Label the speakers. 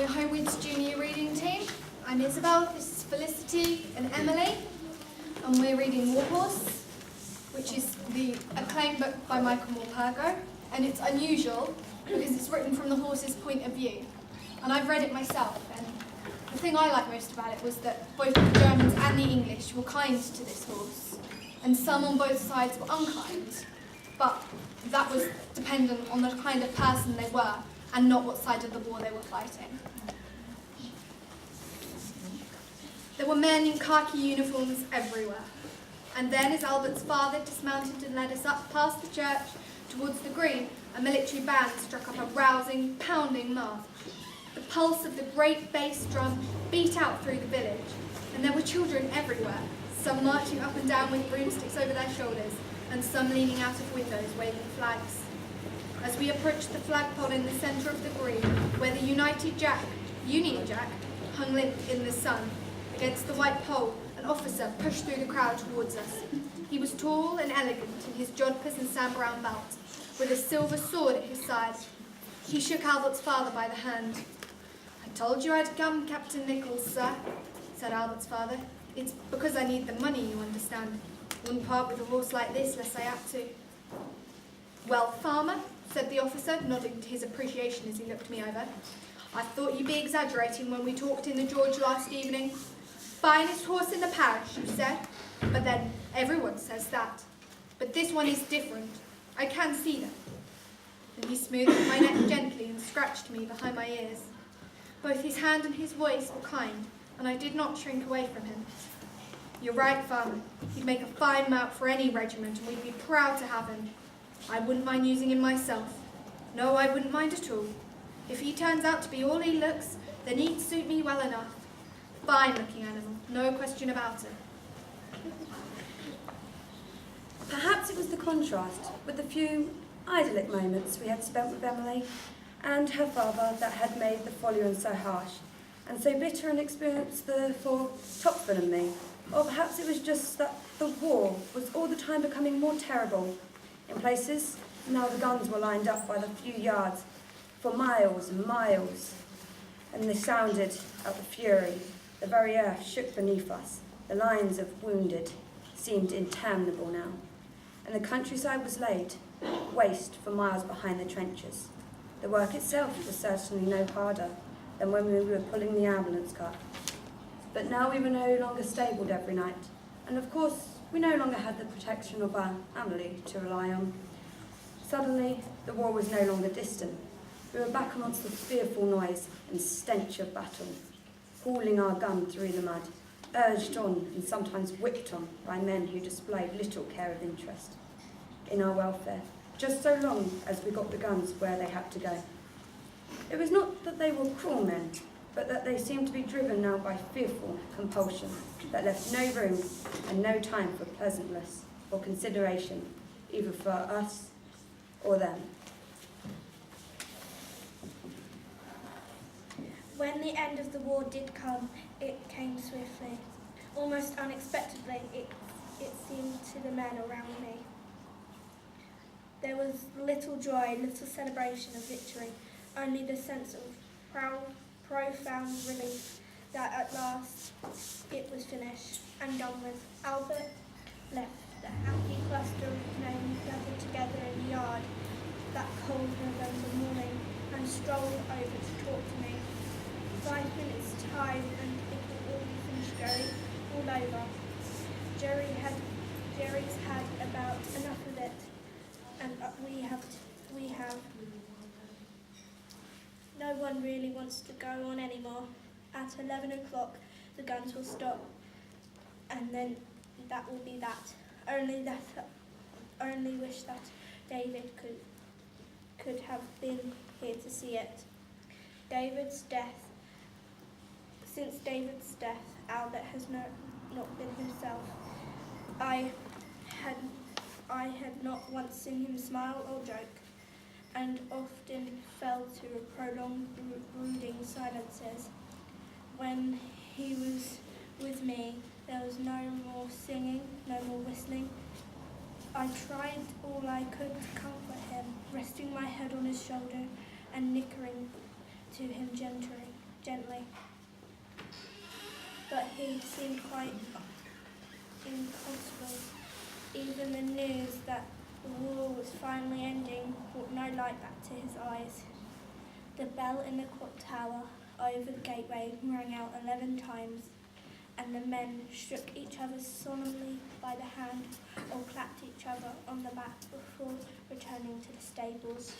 Speaker 1: So Homewood's junior reading team. I'm Isabel, this is Felicity and Emily, and we're reading Warhorse, which is the acclaimed book by Michael Morpurgo, and it's unusual because it's written from the horse's point of view. And I've read it myself, and the thing I liked most about it was that both the Germans and the English were kind to this horse, and some on both sides were unkind, but that was dependent on the kind of person they were and not what side of the war they were fighting. There were men in khaki uniforms everywhere. And then, as Albert's father dismounted and led us up past the church towards the green, a military band struck up a rousing, pounding march. The pulse of the great bass drum beat out through the village, and there were children everywhere, some marching up and down with broomsticks over their shoulders, and some leaning out of windows waving flags. As we approached the flagpole in the centre of the green, where the Union Jack, hung limp in the sun, against the white pole, an officer pushed through the crowd towards us. He was tall and elegant in his jodhpurs and sand brown belt, with a silver sword at his side. He shook Albert's father by the hand. "I told you I'd come, Captain Nichols, sir," said Albert's father. "It's because I need the money, you understand. Wouldn't part with a horse like this unless I had to." "Well, farmer," said the officer, nodding to his appreciation as he looked me over, "I thought you'd be exaggerating when we talked in the George last evening. Finest horse in the parish, you said, but then everyone says that. But this one is different. I can see that." And he smoothed my neck gently and scratched me behind my ears. Both his hand and his voice were kind, and I did not shrink away from him. "You're right, farmer. He'd make a fine mount for any regiment, and we'd be proud to have him. I wouldn't mind using him myself. No, I wouldn't mind at all. If he turns out to be all he looks, then he'd suit me well enough. Fine-looking animal, no question about it."
Speaker 2: Perhaps it was the contrast with the few idyllic moments we had spent with Emily and her father that had made the following so harsh and so bitter an experience for Topford and me. Or perhaps it was just that the war was all the time becoming more terrible. In places, now the guns were lined up by the few yards for miles and miles, and they sounded at the fury. The very earth shook beneath us. The lines of wounded seemed interminable now, and the countryside was laid waste for miles behind the trenches. The work itself was certainly no harder than when we were pulling the ambulance cart. But now we were no longer stabled every night, and of course we no longer had the protection of our family to rely on. Suddenly, the war was no longer distant. We were back amongst the fearful noise and stench of battle, hauling our gun through the mud, urged on and sometimes whipped on by men who displayed little care of interest in our welfare, just so long as we got the guns where they had to go. It was not that they were cruel men, but that they seemed to be driven now by fearful compulsion that left no room and no time for pleasantness or consideration, either for us or them.
Speaker 3: When the end of the war did come, it came swiftly. Almost unexpectedly, it seemed to the men around me. There was little joy, little celebration of victory, only the sense of profound relief that at last it was finished and done with. Albert left the happy cluster of men gathered together in the yard that cold November morning and strolled over to talk to me. 5 minutes' time and it would all be finished, Jerry, all over. Jerry's had about enough of it, and we have. No one really wants to go on anymore. At 11 o'clock, the guns will stop, and then that will be that. Only wish that David could have been here to see it. Since David's death, Albert has not been himself. I had not once seen him smile or joke, and often fell to prolonged brooding silences. When he was with me, there was no more singing, no more whistling. I tried all I could to comfort him, resting my head on his shoulder and nickering to him gently. gently. But he seemed quite inconsolable. Even the news that the war was finally ending brought no light back to his eyes. The bell in the clock tower over the gateway rang out 11 times, and the men shook each other solemnly by the hand or clapped each other on the back before returning to the stables.